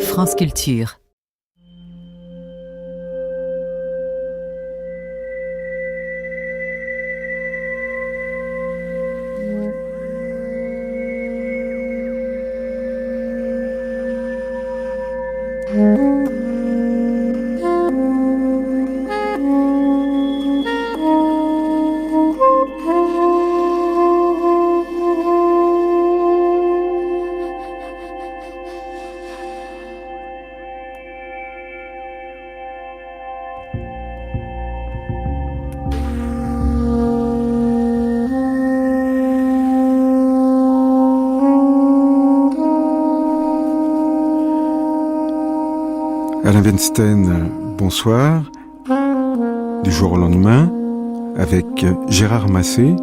France Culture. Alain Weinstein, bonsoir. Du jour au lendemain, avec Gérard Massé,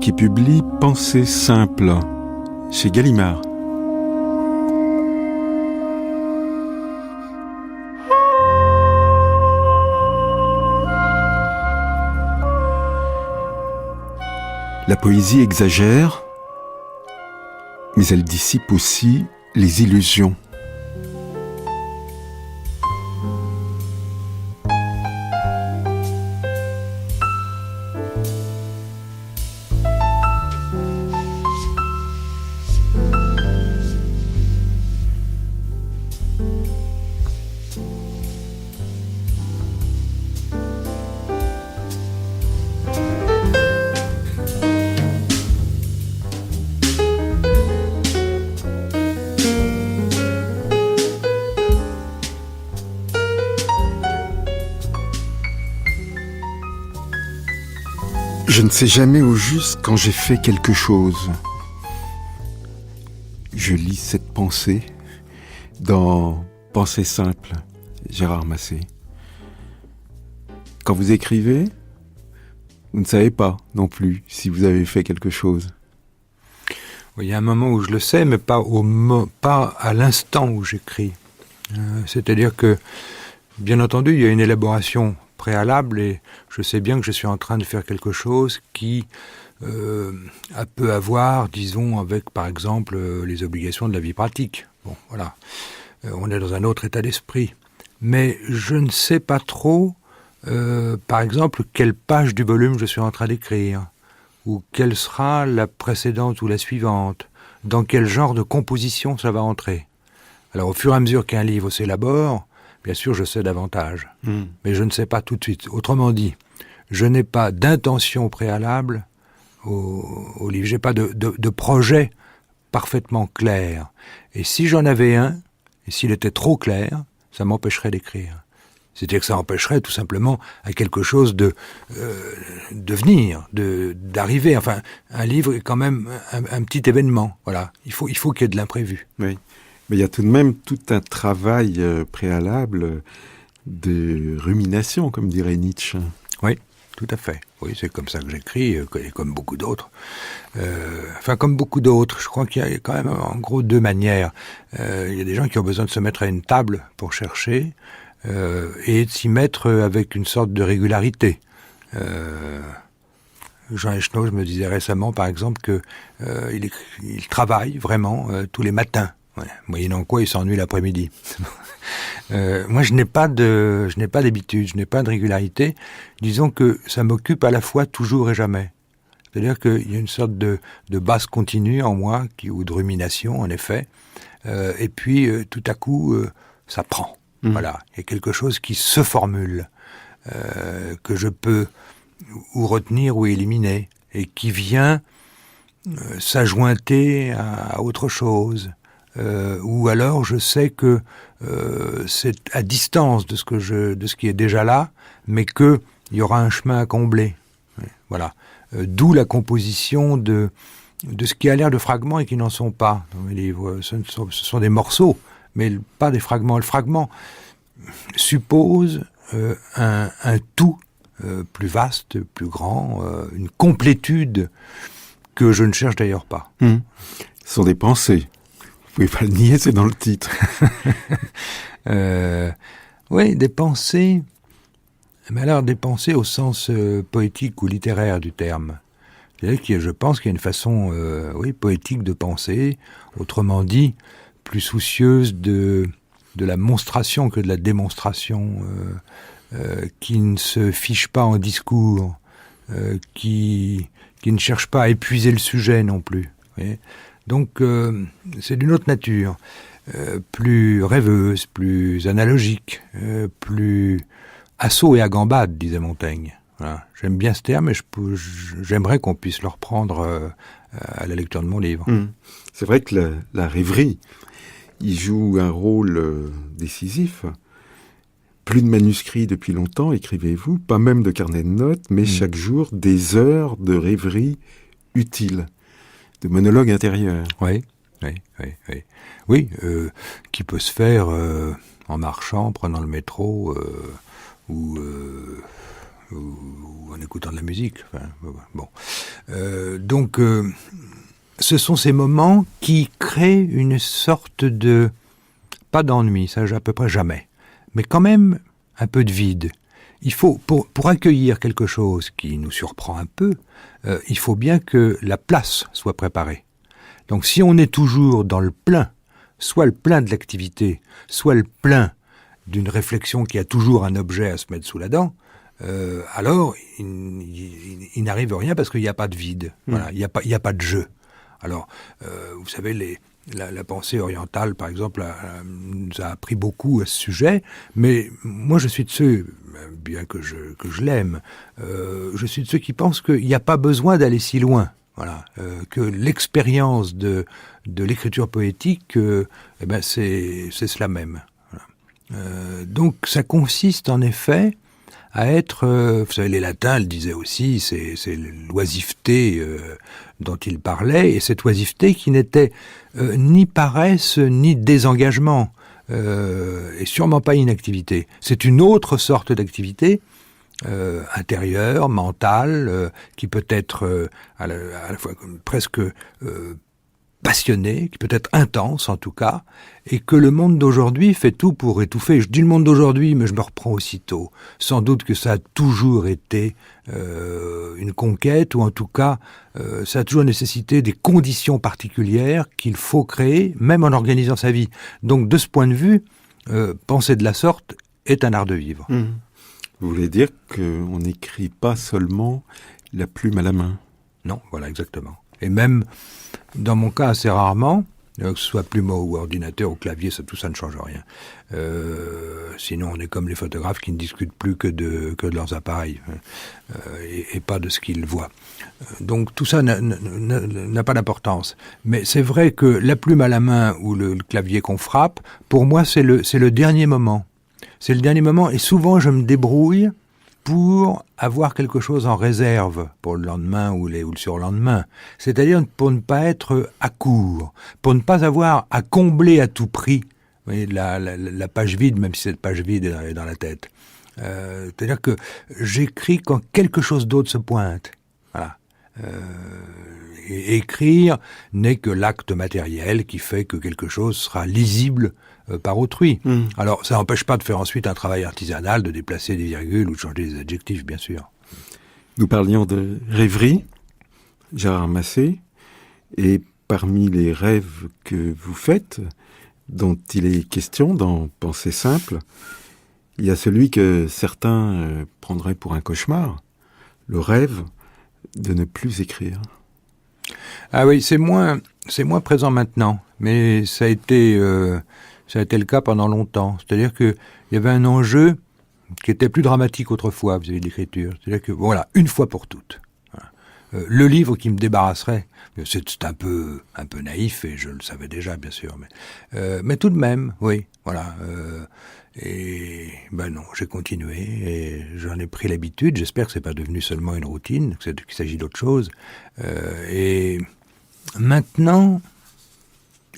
qui publie Pensées simples chez Gallimard. La poésie exagère, mais elle dissipe aussi les illusions. Je ne sais jamais au juste quand j'ai fait quelque chose. Je lis cette pensée dans Pensées simples, Gérard Massé. Quand vous écrivez, vous ne savez pas non plus si vous avez fait quelque chose. Il y a un moment où je le sais, mais pas à l'instant où j'écris. C'est-à-dire que, bien entendu, il y a une élaboration préalable et je sais bien que je suis en train de faire quelque chose qui peut avoir, disons, avec par exemple les obligations de la vie pratique. Bon, voilà. On est dans un autre état d'esprit. Mais je ne sais pas trop, par exemple, quelle page du volume je suis en train d'écrire, ou quelle sera la précédente ou la suivante, dans quel genre de composition ça va entrer. Alors au fur et à mesure qu'un livre s'élabore, bien sûr, je sais davantage, mais je ne sais pas tout de suite. Autrement dit, je n'ai pas d'intention préalable au livre. Je n'ai pas de projet parfaitement clair. Et si j'en avais un, et s'il était trop clair, ça m'empêcherait d'écrire. C'est-à-dire que ça empêcherait tout simplement à quelque chose de venir, d'arriver. Enfin, un livre est quand même un petit événement. Voilà, il faut qu'il y ait de l'imprévu. Oui. Mais il y a tout de même tout un travail préalable de rumination, comme dirait Nietzsche. Oui, tout à fait. Oui, c'est comme ça que j'écris, et comme beaucoup d'autres. Comme beaucoup d'autres, je crois qu'il y a quand même en gros deux manières. Il y a des gens qui ont besoin de se mettre à une table pour chercher et de s'y mettre avec une sorte de régularité. Jean Echenoz me disait récemment, par exemple, que il travaille vraiment tous les matins. Ouais, moyennant quoi il s'ennuie l'après-midi. Moi je n'ai pas d'habitude, je n'ai pas de régularité. Disons que ça m'occupe à la fois toujours et jamais. C'est-à-dire qu'il y a une sorte de basse continue en moi, ou de rumination en effet, et puis tout à coup ça prend. Voilà, il y a quelque chose qui se formule, que je peux ou retenir ou éliminer, et qui vient s'ajointer à autre chose. Ou alors je sais que c'est à distance de ce qui est déjà là, mais qu'il y aura un chemin à combler. Voilà. D'où la composition de ce qui a l'air de fragments et qui n'en sont pas dans mes livres. Ce sont des morceaux, mais pas des fragments. Le fragment suppose un tout plus vaste, plus grand, une complétude que je ne cherche d'ailleurs pas. Ce sont des pensées. Vous pouvez pas le nier, c'est dans le titre. Oui, des pensées. Mais alors, des pensées au sens poétique ou littéraire du terme. C'est-à-dire que je pense qu'il y a une façon poétique de penser. Autrement dit, plus soucieuse de la monstration que de la démonstration, qui ne se fiche pas en discours, qui ne cherche pas à épuiser le sujet non plus. Vous voyez ? Donc c'est d'une autre nature, plus rêveuse, plus analogique, plus à saut et à gambade, disait Montaigne. Voilà. J'aime bien ce terme, et j'aimerais qu'on puisse le reprendre à la lecture de mon livre. C'est vrai que la rêverie, il joue un rôle décisif. Plus de manuscrits depuis longtemps, écrivez-vous, pas même de carnet de notes, mais chaque jour des heures de rêverie utiles, de monologue intérieur. Oui, qui peut se faire en marchant, en prenant le métro, ou en écoutant de la musique. Enfin, bon. Donc, ce sont ces moments qui créent une sorte de... pas d'ennui, ça à peu près jamais, mais quand même un peu de vide. Il faut, pour accueillir quelque chose qui nous surprend un peu, il faut bien que la place soit préparée. Donc si on est toujours dans le plein, soit le plein de l'activité, soit le plein d'une réflexion qui a toujours un objet à se mettre sous la dent, alors il n'arrive rien parce qu'il n'y a pas de vide. Voilà, il n'y a pas de jeu. Alors, vous savez, la pensée orientale, par exemple, nous a appris beaucoup à ce sujet, mais moi je suis de ceux, bien que je l'aime, je suis de ceux qui pensent qu'il n'y a pas besoin d'aller si loin. Voilà, que l'expérience de l'écriture poétique, c'est cela même. Voilà. Donc ça consiste en effet à être, vous savez, les latins le disaient aussi, c'est l'oisiveté dont ils parlaient, et cette oisiveté qui n'était ni paresse ni désengagement, et sûrement pas inactivité. C'est une autre sorte d'activité, intérieure, mentale, qui peut être à la fois presque passionnée, qui peut être intense en tout cas, et que le monde d'aujourd'hui fait tout pour étouffer. Je dis le monde d'aujourd'hui, mais je me reprends aussitôt. Sans doute que ça a toujours été une conquête, ou en tout cas, ça a toujours nécessité des conditions particulières qu'il faut créer, même en organisant sa vie. Donc de ce point de vue, penser de la sorte est un art de vivre. Vous voulez dire qu'on n'écrit pas seulement la plume à la main? Non, voilà, exactement. Et même, dans mon cas, assez rarement, que ce soit plume ou ordinateur ou clavier, tout ça ne change rien. Sinon, on est comme les photographes qui ne discutent plus que de leurs appareils, et pas de ce qu'ils voient. Donc tout ça n'a pas d'importance. Mais c'est vrai que la plume à la main ou le clavier qu'on frappe, pour moi, c'est le dernier moment. C'est le dernier moment, et souvent je me débrouille pour avoir quelque chose en réserve pour le lendemain ou le surlendemain. C'est-à-dire pour ne pas être à court, pour ne pas avoir à combler à tout prix, vous voyez, la page vide, même si cette page vide est dans la tête. C'est-à-dire que j'écris quand quelque chose d'autre se pointe. Voilà. Et écrire n'est que l'acte matériel qui fait que quelque chose sera lisible par autrui. Alors, ça n'empêche pas de faire ensuite un travail artisanal, de déplacer des virgules ou de changer des adjectifs, bien sûr. Nous parlions de rêverie, Gérard Massé, et parmi les rêves que vous faites, dont il est question dans Pensée simple, il y a celui que certains prendraient pour un cauchemar, le rêve de ne plus écrire. Ah oui, c'est moins présent maintenant, mais ça a été le cas pendant longtemps. C'est-à-dire qu'il y avait un enjeu qui était plus dramatique autrefois vis-à-vis de l'écriture. C'est-à-dire que, voilà, une fois pour toutes, voilà, le livre qui me débarrasserait, c'est un peu naïf, et je le savais déjà, bien sûr, mais tout de même, oui, voilà. Et non, j'ai continué, et j'en ai pris l'habitude. J'espère que c'est pas devenu seulement une routine, qu'il s'agit d'autre chose. Et maintenant,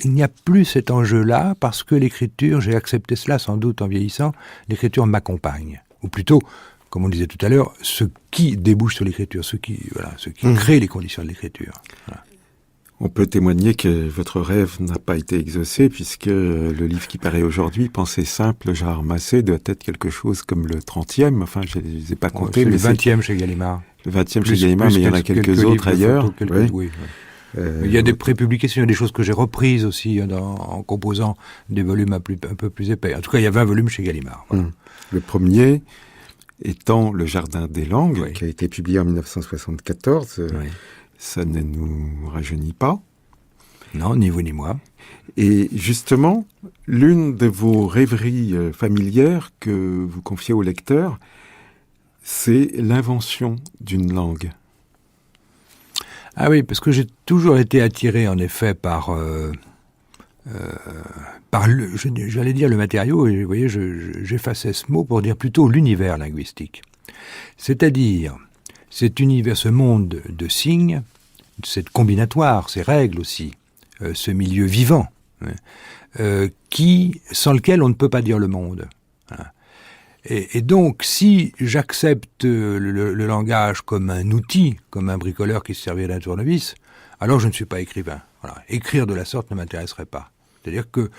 il n'y a plus cet enjeu-là, parce que l'écriture, j'ai accepté cela sans doute en vieillissant, l'écriture m'accompagne. Ou plutôt, comme on disait tout à l'heure, ce qui débouche sur l'écriture, ce qui crée les conditions de l'écriture. Voilà. On peut témoigner que votre rêve n'a pas été exaucé, puisque le livre qui paraît aujourd'hui, Pensée simple, Gérard Massé, doit être quelque chose comme le 30e, enfin je ne les ai pas comptés. C'est le 20e chez Gallimard. Le 20e chez Gallimard, mais il y en a quelques autres ailleurs. Oui. Il y a des prépublications, il y a des choses que j'ai reprises aussi en composant des volumes un peu plus épais. En tout cas, il y a 20 volumes chez Gallimard. Voilà. Le premier étant Le Jardin des langues, Oui. qui a été publié en 1974. Oui. Ça ne nous rajeunit pas. Non, ni vous ni moi. Et justement, l'une de vos rêveries familières que vous confiez au lecteur, c'est l'invention d'une langue. Ah oui, parce que j'ai toujours été attiré, en effet, par j'allais dire le matériau, et vous voyez, j'effaçais ce mot pour dire plutôt l'univers linguistique. C'est-à-dire, cet univers, ce monde de signes, cette combinatoire, ces règles aussi, ce milieu vivant, sans lequel on ne peut pas dire le monde. Voilà. Et donc, si j'accepte le langage comme un outil, comme un bricoleur qui se servait d'un tournevis, alors je ne suis pas écrivain. Voilà. Écrire de la sorte ne m'intéresserait pas. C'est-à-dire que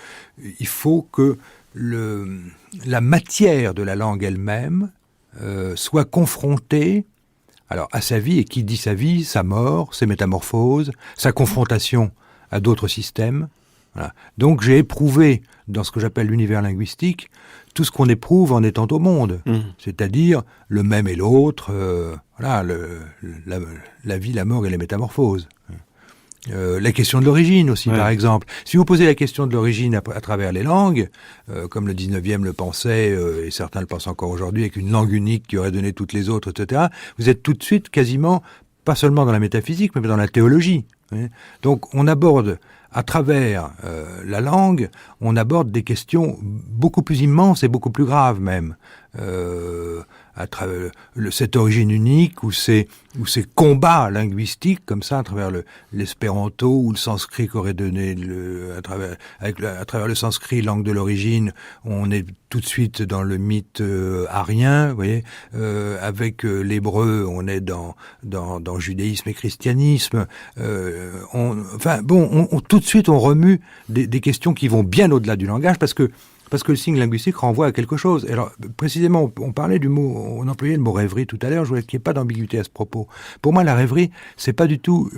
il faut que la matière de la langue elle-même soit confrontée à sa vie, et qui dit sa vie, sa mort, ses métamorphoses, sa confrontation à d'autres systèmes. Voilà. Donc j'ai éprouvé, dans ce que j'appelle l'univers linguistique, tout ce qu'on éprouve en étant au monde, c'est-à-dire le même et l'autre, la vie, la mort et les métamorphoses. La question de l'origine aussi, par exemple. Si vous posez la question de l'origine à travers les langues, comme le 19e le pensait, et certains le pensent encore aujourd'hui, avec une langue unique qui aurait donné toutes les autres, etc., vous êtes tout de suite quasiment, pas seulement dans la métaphysique, mais dans la théologie. Donc on aborde, à travers la langue, on aborde des questions beaucoup plus immenses et beaucoup plus graves même. À travers cette origine unique ou ces combats linguistiques comme ça à travers l'espéranto ou le sanskrit qu'aurait donné à travers le sanskrit, langue de l'origine, on est tout de suite dans le mythe arien, vous voyez. Avec l'hébreu, on est dans judaïsme et christianisme. Tout de suite on remue des questions qui vont bien au-delà du langage parce que le signe linguistique renvoie à quelque chose. Alors, précisément, on parlait du mot, on employait le mot rêverie tout à l'heure, je voulais qu'il n'y ait pas d'ambiguïté à ce propos. Pour moi, la rêverie, c'est pas du tout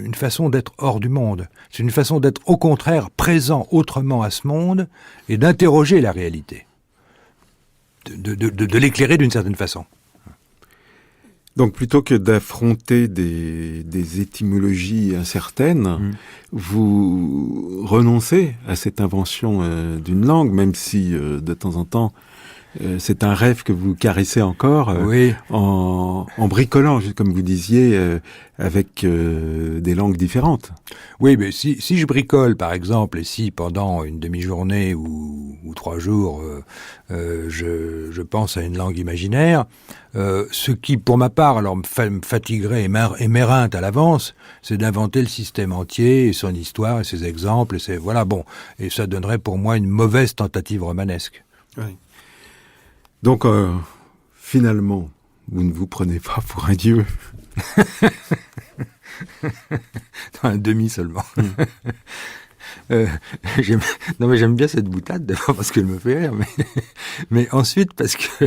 une façon d'être hors du monde. C'est une façon d'être, au contraire, présent autrement à ce monde et d'interroger la réalité. De l'éclairer d'une certaine façon. Donc plutôt que d'affronter des étymologies incertaines, vous renoncez à cette invention d'une langue, même si de temps en temps c'est un rêve que vous caressez encore en bricolant, comme vous disiez, avec des langues différentes. Oui, mais si je bricole, par exemple, et si pendant une demi-journée ou 3 jours, je pense à une langue imaginaire, ce qui, pour ma part, alors me fatiguerait et m'éreinte à l'avance, c'est d'inventer le système entier, et son histoire, et ses exemples, et ça donnerait pour moi une mauvaise tentative romanesque. Oui. Donc, finalement, vous ne vous prenez pas pour un dieu. Un demi seulement. J'aime bien cette boutade, d'abord parce qu'elle me fait rire, mais ensuite parce que,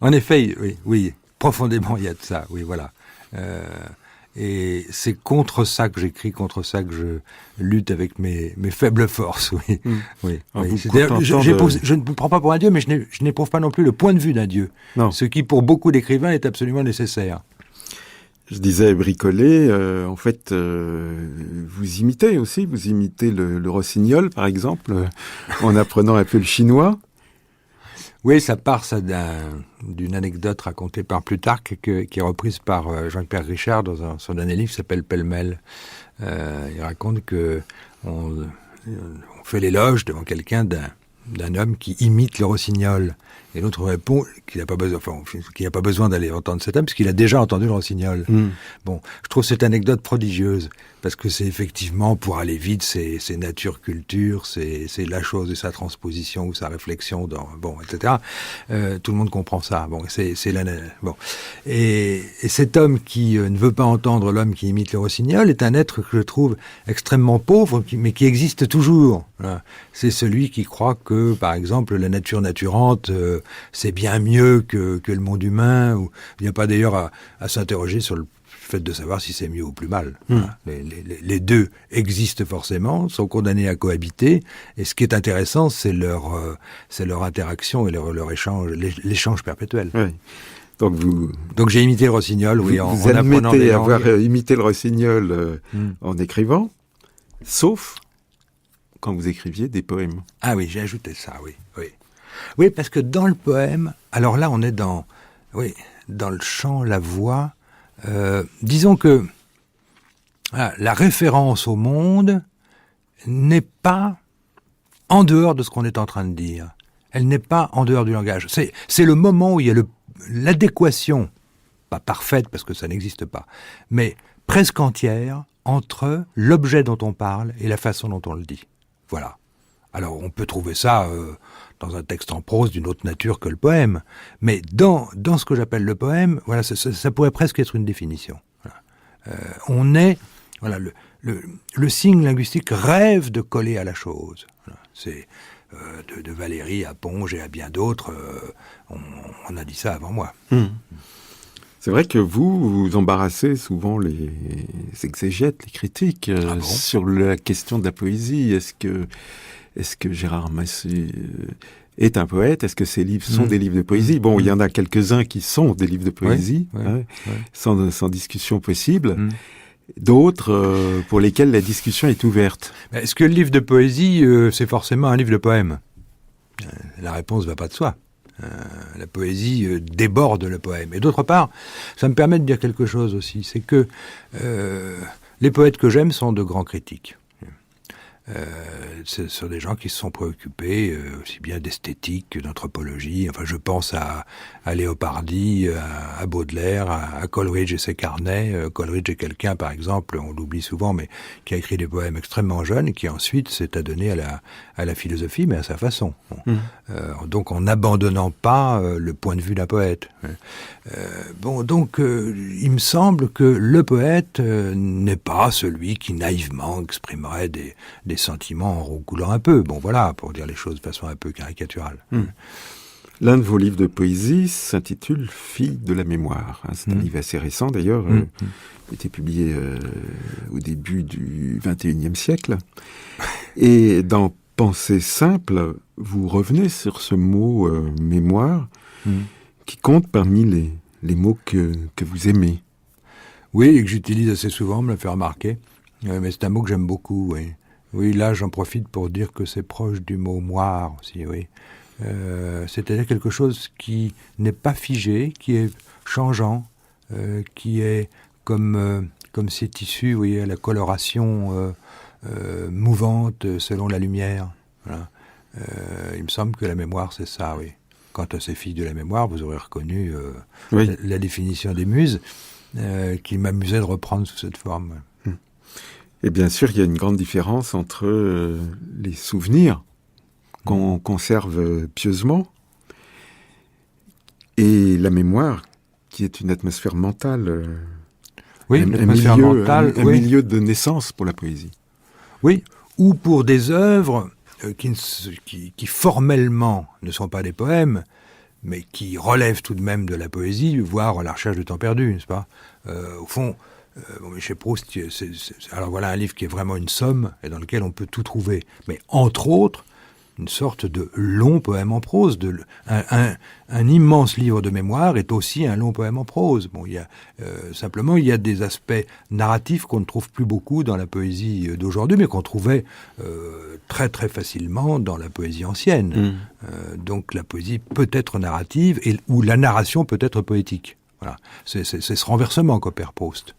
en effet, oui, profondément il y a de ça, oui, voilà. Et c'est contre ça que j'écris, contre ça que je lutte avec mes faibles forces, oui. Oui. Je ne vous prends pas pour un dieu, mais je n'éprouve pas non plus le point de vue d'un dieu. Non. Ce qui, pour beaucoup d'écrivains, est absolument nécessaire. Je disais bricoler, en fait, vous imitez le rossignol, par exemple, en apprenant un peu le chinois. Oui, ça part d'une anecdote racontée par Plutarque, qui est reprise par Jean-Pierre Richard dans son dernier livre qui s'appelle Pêle-mêle. Il raconte que on fait l'éloge devant quelqu'un d'un homme qui imite le rossignol. Et l'autre répond qu'il n'a pas besoin d'aller entendre cet homme, parce qu'il a déjà entendu le rossignol. Bon, je trouve cette anecdote prodigieuse, parce que c'est effectivement, pour aller vite, c'est nature-culture, c'est la chose et sa transposition ou sa réflexion, etc. Tout le monde comprend ça. Bon, Et cet homme qui ne veut pas entendre l'homme qui imite le rossignol est un être que je trouve extrêmement pauvre, mais qui existe toujours. Voilà. C'est celui qui croit que, par exemple, la nature naturante, c'est bien mieux que le monde humain. Il n'y a pas d'ailleurs à s'interroger sur le fait de savoir si c'est mieux ou plus mal. Voilà. Les deux existent forcément, sont condamnés à cohabiter, et ce qui est intéressant, c'est leur interaction et leur échange, l'échange perpétuel. Oui. Donc j'ai imité le rossignol, oui, en apprenant des langues. Admettez avoir imité le rossignol en écrivant, sauf quand vous écriviez des poèmes. Ah oui, j'ai ajouté ça, oui. Oui, parce que dans le poème, alors là on est dans le chant, la voix, disons que la référence au monde n'est pas en dehors de ce qu'on est en train de dire. Elle n'est pas en dehors du langage. C'est le moment où il y a l'adéquation, pas parfaite parce que ça n'existe pas, mais presque entière entre l'objet dont on parle et la façon dont on le dit. Voilà. Alors on peut trouver ça dans un texte en prose d'une autre nature que le poème, mais dans ce que j'appelle le poème, voilà, ça pourrait presque être une définition. Voilà. On est, voilà, le signe linguistique rêve de coller à la chose. Voilà. C'est de Valéry à Ponge et à bien d'autres, on a dit ça avant moi. C'est vrai que vous embarrassez souvent les exégètes, les critiques sur la question de la poésie. Est-ce que Gérard Massé est un poète? Est-ce que ses livres sont des livres de poésie? Bon, il y en a quelques-uns qui sont des livres de poésie, sans discussion possible. D'autres pour lesquels la discussion est ouverte. Est-ce que le livre de poésie, c'est forcément un livre de poème? La réponse ne va pas de soi. La poésie déborde le poème. Et d'autre part, ça me permet de dire quelque chose aussi, c'est que les poètes que j'aime sont de grands critiques. Ce sont des gens qui se sont préoccupés aussi bien d'esthétique que d'anthropologie. Enfin, je pense à Léopardi, à Baudelaire, à Coleridge et ses carnets. Coleridge est quelqu'un, par exemple, on l'oublie souvent, mais qui a écrit des poèmes extrêmement jeunes et qui ensuite s'est adonné à la philosophie, mais à sa façon. Donc en n'abandonnant pas le point de vue d'un poète. Donc il me semble que le poète n'est pas celui qui naïvement exprimerait des sentiments en roucoulant un peu. Bon voilà, pour dire les choses de façon un peu caricaturale. L'un de vos livres de poésie s'intitule « Fille de la mémoire ». C'est un livre assez récent d'ailleurs, qui a été publié au début du XXIe siècle. Et dans « Pensée simple », vous revenez sur ce mot « mémoire » qui compte parmi les mots que vous aimez. Oui, et que j'utilise assez souvent, on me l'a fait remarquer. Mais c'est un mot que j'aime beaucoup, oui. Oui, là, j'en profite pour dire que c'est proche du mot « moire » aussi, oui. C'est-à-dire quelque chose qui n'est pas figé, qui est changeant, qui est comme c'est issu, vous voyez, à la coloration mouvante selon la lumière. Voilà. Il me semble que la mémoire, c'est ça, oui. Quant à ces filles de la mémoire, vous aurez reconnu la définition des muses, qui m'amusait de reprendre sous cette forme. Et bien sûr, il y a une grande différence entre les souvenirs qu'on conserve pieusement et la mémoire, qui est une atmosphère mentale, un milieu de naissance pour la poésie. Oui, ou pour des œuvres qui formellement ne sont pas des poèmes, mais qui relèvent tout de même de la poésie, voire la recherche du temps perdu, n'est-ce pas ? Au fond, chez Proust, alors voilà un livre qui est vraiment une somme et dans lequel on peut tout trouver. Mais entre autres, une sorte de long poème en prose. Un immense livre de mémoire est aussi un long poème en prose. Bon, simplement, il y a des aspects narratifs qu'on ne trouve plus beaucoup dans la poésie d'aujourd'hui, mais qu'on trouvait très très facilement dans la poésie ancienne. Donc la poésie peut être narrative, ou la narration peut être poétique. Voilà. C'est ce renversement qu'opère Proust.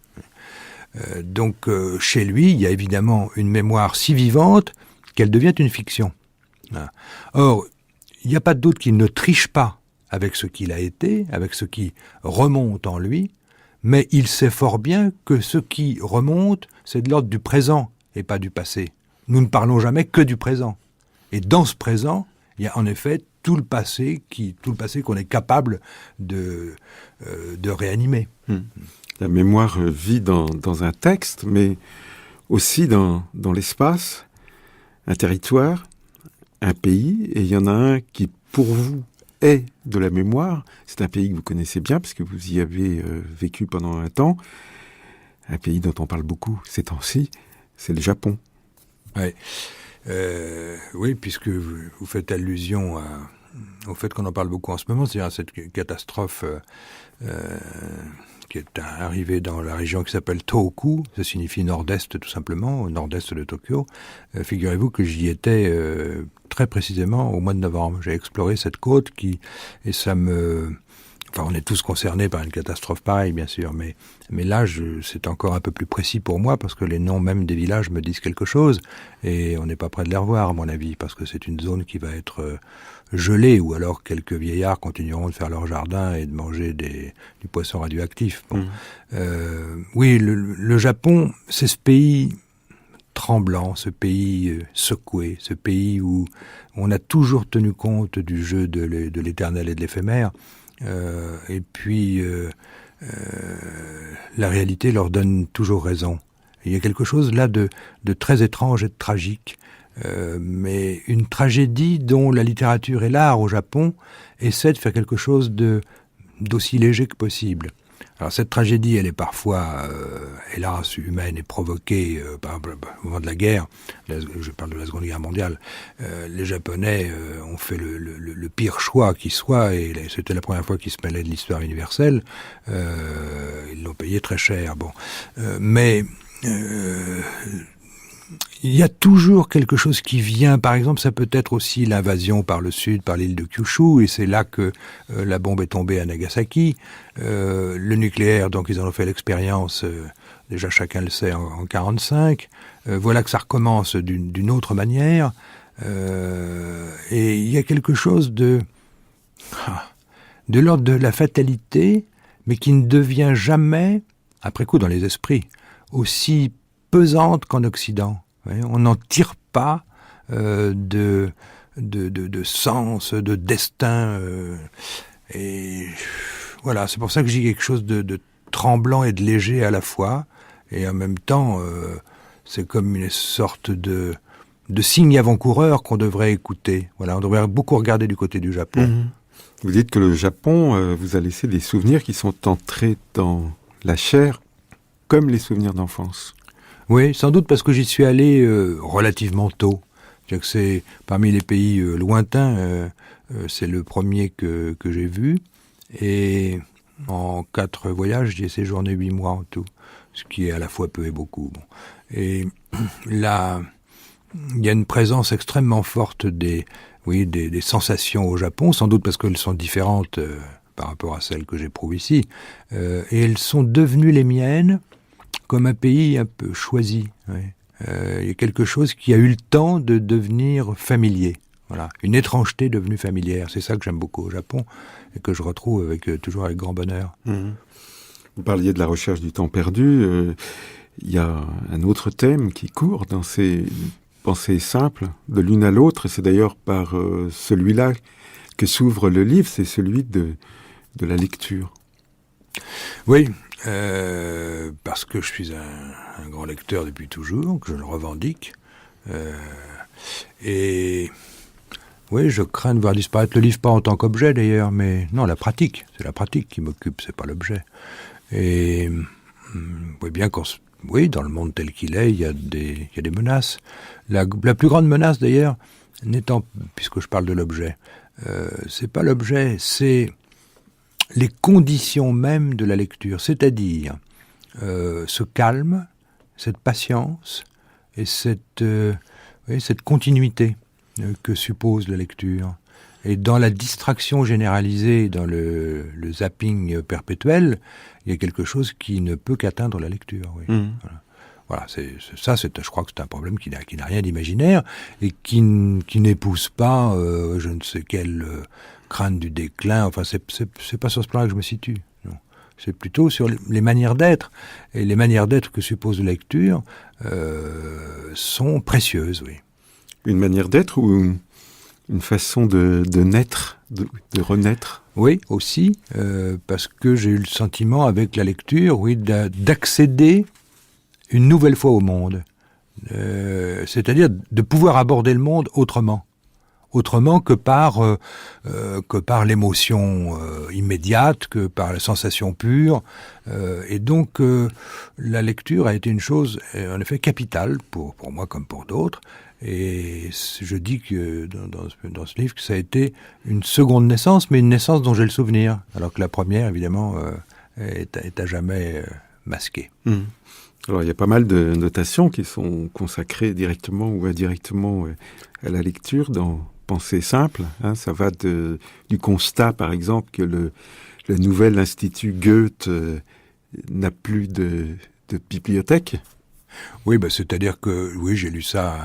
Donc chez lui, il y a évidemment une mémoire si vivante qu'elle devient une fiction. Or, il n'y a pas de doute qu'il ne triche pas avec ce qu'il a été, avec ce qui remonte en lui, mais il sait fort bien que ce qui remonte, c'est de l'ordre du présent et pas du passé. Nous ne parlons jamais que du présent. Et dans ce présent, il y a en effet tout le passé qu'on est capable de réanimer. La mémoire vit dans un texte, mais aussi dans l'espace, un territoire, un pays, et il y en a un qui, pour vous, est de la mémoire. C'est un pays que vous connaissez bien, parce que vous y avez vécu pendant un temps. un pays dont on parle beaucoup ces temps-ci, c'est le Japon. Ouais. Oui, puisque vous faites allusion au fait qu'on en parle beaucoup en ce moment, c'est-à-dire à cette catastrophe qui est arrivée dans la région qui s'appelle Tohoku, ça signifie nord-est tout simplement, au nord-est de Tokyo. Figurez-vous que j'y étais très précisément au mois de novembre. J'ai exploré cette côte et ça me... Enfin, on est tous concernés par une catastrophe pareille, bien sûr, mais là, c'est encore un peu plus précis pour moi, parce que les noms même des villages me disent quelque chose, et on n'est pas près de les revoir, à mon avis, parce que c'est une zone qui va être gelée, ou alors quelques vieillards continueront de faire leur jardin et de manger du poisson radioactif. Bon. Oui, le Japon, c'est ce pays tremblant, ce pays secoué, ce pays où on a toujours tenu compte du jeu de l'éternel et de l'éphémère, et puis la réalité leur donne toujours raison. Il y a quelque chose là de très étrange et de tragique, mais une tragédie dont la littérature et l'art au Japon essaient de faire quelque chose d'aussi léger que possible. Alors cette tragédie, elle est parfois, hélas, humaine et provoquée au moment de la guerre. Je parle de la Seconde Guerre mondiale. Les Japonais ont fait le pire choix qui soit, et c'était la première fois qu'ils se mêlaient de l'histoire universelle. Ils l'ont payé très cher. Bon, mais il y a toujours quelque chose qui vient. Par exemple, ça peut être aussi l'invasion par le sud, par l'île de Kyushu, et c'est là que la bombe est tombée à Nagasaki. Le nucléaire, donc ils en ont fait l'expérience, déjà chacun le sait, en 1945. Voilà que ça recommence d'une autre manière. Et il y a quelque chose de l'ordre de la fatalité, mais qui ne devient jamais, après coup dans les esprits, aussi pesante qu'en Occident. On n'en tire pas de sens, de destin. Et voilà, c'est pour ça que j'ai quelque chose de tremblant et de léger à la fois. Et en même temps, c'est comme une sorte de signe avant-coureur qu'on devrait écouter. Voilà, on devrait beaucoup regarder du côté du Japon. Mmh. Vous dites que le Japon vous a laissé des souvenirs qui sont entrés dans la chair, comme les souvenirs d'enfance. Oui, sans doute parce que j'y suis allé relativement tôt. C'est-à-dire que c'est parmi les pays lointains, c'est le premier que j'ai vu. Et en 4 voyages, j'y ai séjourné 8 mois en tout, ce qui est à la fois peu et beaucoup. Bon. Et là, il y a une présence extrêmement forte des sensations au Japon, sans doute parce qu'elles sont différentes par rapport à celles que j'éprouve ici. Et elles sont devenues les miennes comme un pays un peu choisi. Oui. Il y a quelque chose qui a eu le temps de devenir familier. Voilà, une étrangeté devenue familière. C'est ça que j'aime beaucoup au Japon et que je retrouve toujours avec grand bonheur. Mmh. Vous parliez de la recherche du temps perdu. Il y a un autre thème qui court dans ces pensées simples, de l'une à l'autre. C'est d'ailleurs par celui-là que s'ouvre le livre, c'est celui de la lecture. Oui, parce que je suis un grand lecteur depuis toujours, que je le revendique. Et oui, je crains de voir disparaître le livre, pas en tant qu'objet d'ailleurs, mais non, la pratique. C'est la pratique qui m'occupe, c'est pas l'objet. Et vous voyez bien dans le monde tel qu'il est, il y a des menaces. La plus grande menace d'ailleurs, n'étant, puisque je parle de l'objet, c'est pas l'objet, c'est les conditions mêmes de la lecture, c'est-à-dire ce calme, cette patience et cette continuité que suppose la lecture. Et dans la distraction généralisée, dans le zapping perpétuel, il y a quelque chose qui ne peut qu'atteindre la lecture. Oui. Mmh. Voilà, je crois que c'est un problème qui n'a rien d'imaginaire et qui n'épouse pas je ne sais quelle crainte du déclin. Enfin, c'est pas sur ce plan-là que je me situe. Non. C'est plutôt sur les manières d'être. Et les manières d'être que suppose la lecture sont précieuses, oui. Une manière d'être ou une façon de naître, de renaître? Oui, aussi, parce que j'ai eu le sentiment avec la lecture, d'accéder une nouvelle fois au monde. C'est-à-dire de pouvoir aborder le monde autrement autrement que par l'émotion immédiate, que par la sensation pure. Et donc, la lecture a été une chose, en effet, capitale pour moi comme pour d'autres. Et je dis que dans ce livre que ça a été une seconde naissance, mais une naissance dont j'ai le souvenir, alors que la première, évidemment, est à jamais masquée. Alors, il y a pas mal de notations qui sont consacrées directement ou indirectement à la lecture dans Pensée simple. Ça va du constat, par exemple, que le nouvel institut Goethe n'a plus de bibliothèque. Oui, c'est-à-dire que j'ai lu ça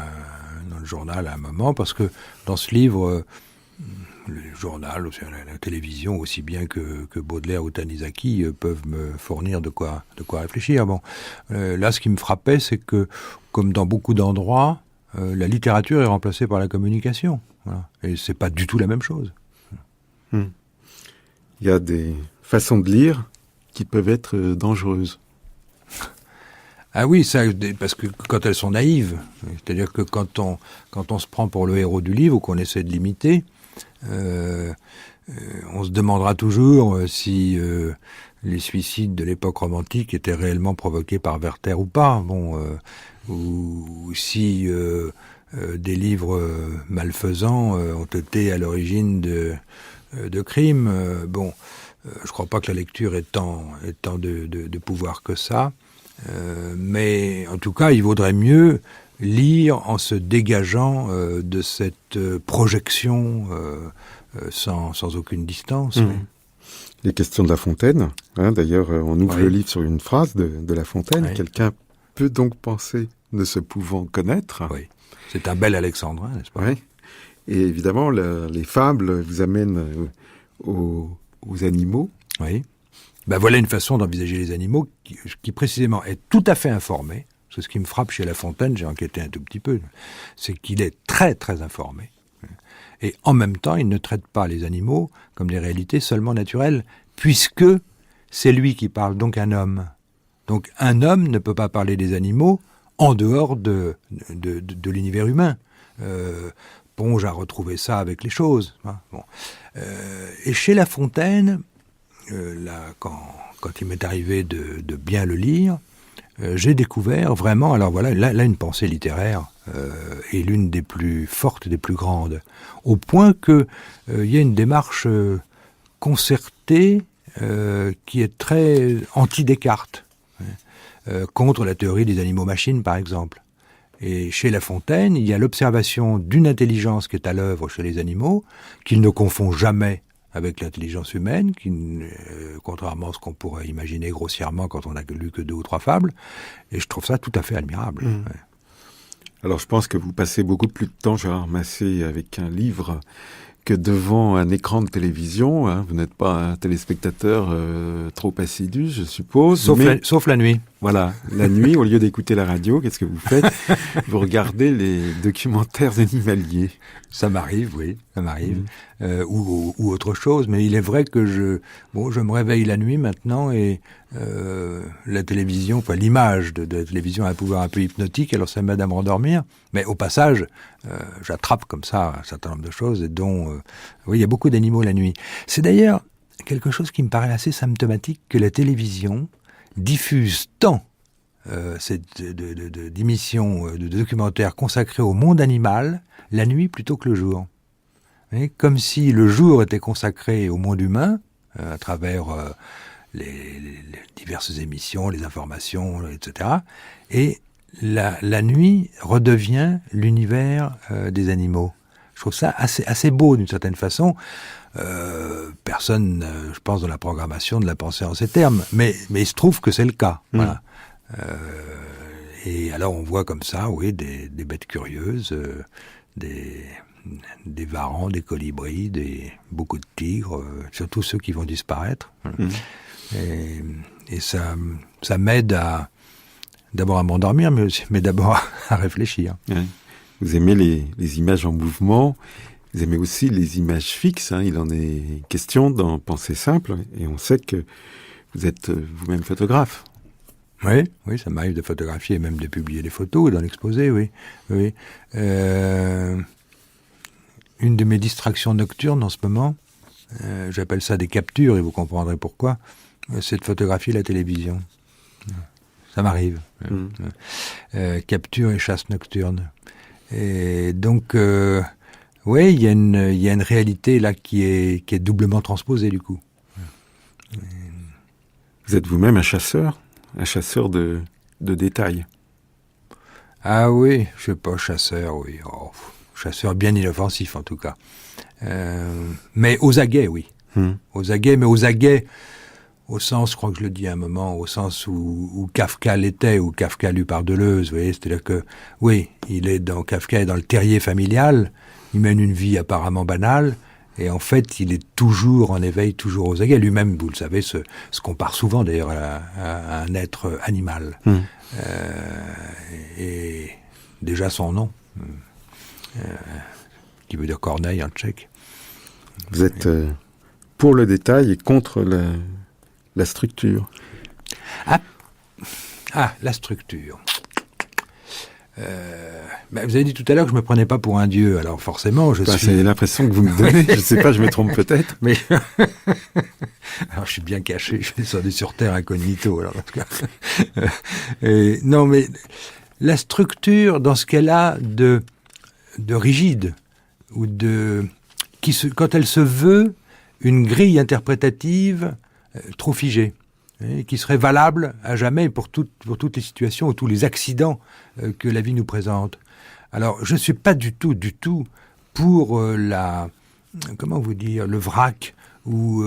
dans le journal à un moment, parce que dans ce livre, le journal, la télévision, aussi bien que Baudelaire ou Tanizaki peuvent me fournir de quoi réfléchir. Là, ce qui me frappait, c'est que, comme dans beaucoup d'endroits, la littérature est remplacée par la communication. Voilà. Et c'est pas du tout la même chose. Il y a des façons de lire qui peuvent être dangereuses. Ah oui, ça, parce que quand elles sont naïves, c'est-à-dire que quand on se prend pour le héros du livre ou qu'on essaie de l'imiter, on se demandera toujours si les suicides de l'époque romantique étaient réellement provoqués par Werther ou pas, ou si des livres malfaisants ont été à l'origine de crimes. Je crois pas que la lecture ait tant de pouvoir que ça, mais en tout cas, il vaudrait mieux lire en se dégageant de cette projection sans aucune distance. Oui. Les questions de La Fontaine, d'ailleurs, on ouvre le livre sur une phrase de La Fontaine. Oui. Quelqu'un peut donc penser ne se pouvant connaître. Oui. C'est un bel alexandrin, n'est-ce pas? Oui. Et évidemment, les fables vous amènent aux animaux. Oui. Voilà une façon d'envisager les animaux qui précisément est tout à fait informée. Parce que ce qui me frappe chez La Fontaine, j'ai enquêté un tout petit peu, c'est qu'il est très très informé. Et en même temps, il ne traite pas les animaux comme des réalités seulement naturelles, puisque c'est lui qui parle, donc un homme. Donc un homme ne peut pas parler des animaux en dehors de l'univers humain. Ponge a retrouvé ça avec les choses. Et chez La Fontaine, quand il m'est arrivé de bien le lire, j'ai découvert vraiment, alors voilà, là une pensée littéraire est l'une des plus fortes, des plus grandes, au point que y a une démarche concertée qui est très anti-Descartes, contre la théorie des animaux-machines, par exemple. Et chez La Fontaine, il y a l'observation d'une intelligence qui est à l'œuvre chez les animaux, qu'il ne confond jamais avec l'intelligence humaine, contrairement à ce qu'on pourrait imaginer grossièrement quand on n'a lu que 2 ou 3 fables. Et je trouve ça tout à fait admirable. Ouais. Alors je pense que vous passez beaucoup plus de temps, Gérard Massé, avec un livre que devant un écran de télévision. Vous n'êtes pas un téléspectateur trop assidu, je suppose. Sauf la nuit. Voilà, la nuit, au lieu d'écouter la radio, qu'est-ce que vous faites? Vous regardez les documentaires animaliers. Ça m'arrive, oui, ça m'arrive. Ou autre chose, mais il est vrai que je me réveille la nuit maintenant et la télévision, l'image de la télévision a un pouvoir un peu hypnotique, alors ça m'aide à me rendormir. Mais au passage, j'attrape comme ça un certain nombre de choses, et dont, il y a beaucoup d'animaux la nuit. C'est d'ailleurs quelque chose qui me paraît assez symptomatique que la télévision diffuse tant d'émissions, de documentaires consacrés au monde animal la nuit plutôt que le jour. Comme si le jour était consacré au monde humain, à travers les diverses émissions, les informations, etc. Et la nuit redevient l'univers des animaux. Je trouve ça assez beau d'une certaine façon. Personne, je pense, dans la programmation de la pensée en ces termes, mais il se trouve que c'est le cas. Voilà. Et alors on voit comme ça, oui, des bêtes curieuses, des varans, des colibris, beaucoup de tigres, surtout ceux qui vont disparaître. Et ça m'aide d'abord à m'endormir, mais d'abord à réfléchir. Ouais. Vous aimez les images en mouvement, vous aimez aussi les images fixes. Il en est question dans Pensée simple, et on sait que vous êtes vous-même photographe. Oui, ça m'arrive de photographier et même de publier des photos dans l'exposé, oui. une de mes distractions nocturnes en ce moment, j'appelle ça des captures, et vous comprendrez pourquoi, c'est de photographier la télévision. Ça m'arrive. Capture et chasse nocturne. Et donc, oui, il y a une réalité là qui est doublement transposée du coup. Vous êtes vous-même un chasseur de détails. Ah oui, je sais pas, chasseur, oui. Oh, chasseur bien inoffensif en tout cas. Mais aux aguets, oui. Aux aguets, mais aux aguets, au sens, je crois que je le dis à un moment, au sens où Kafka l'était, ou Kafka lu par Deleuze, vous voyez, c'est-à-dire que, oui, Kafka est dans le terrier familial, il mène une vie apparemment banale, et en fait, il est toujours en éveil, toujours aux aguets. Lui-même, vous le savez, se compare souvent d'ailleurs à un être animal. Et déjà son nom, qui veut dire corneille en tchèque. Vous êtes pour le détail et contre la structure. La structure. Vous avez dit tout à l'heure que je me prenais pas pour un dieu, alors forcément C'est l'impression que vous me donnez, je sais pas, je me trompe peut-être. Mais alors je suis bien caché, je suis descendu sur Terre incognito, alors non mais la structure dans ce qu'elle a de rigide, ou quand elle se veut une grille interprétative trop figée, qui serait valable à jamais pour toutes les situations ou tous les accidents que la vie nous présente. Alors, je ne suis pas du tout pour comment vous dire, le vrac, ou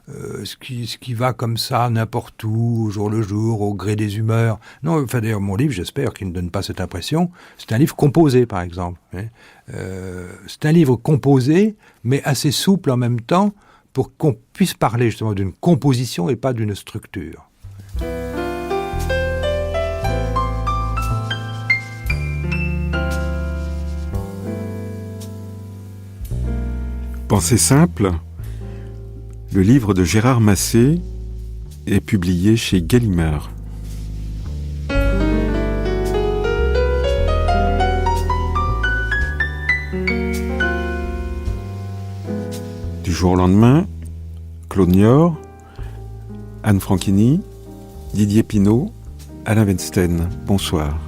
ce qui va comme ça, n'importe où, au jour le jour, au gré des humeurs. Non, enfin d'ailleurs, mon livre, j'espère qu'il ne donne pas cette impression. C'est un livre composé, par exemple. C'est un livre composé, mais assez souple en même temps, pour qu'on puisse parler justement d'une composition et pas d'une structure. Pensée simple, le livre de Gérard Massé est publié chez Gallimard. Du jour au lendemain, Claude Niort, Anne Franchini, Didier Pinault, Alain Weinstein. Bonsoir.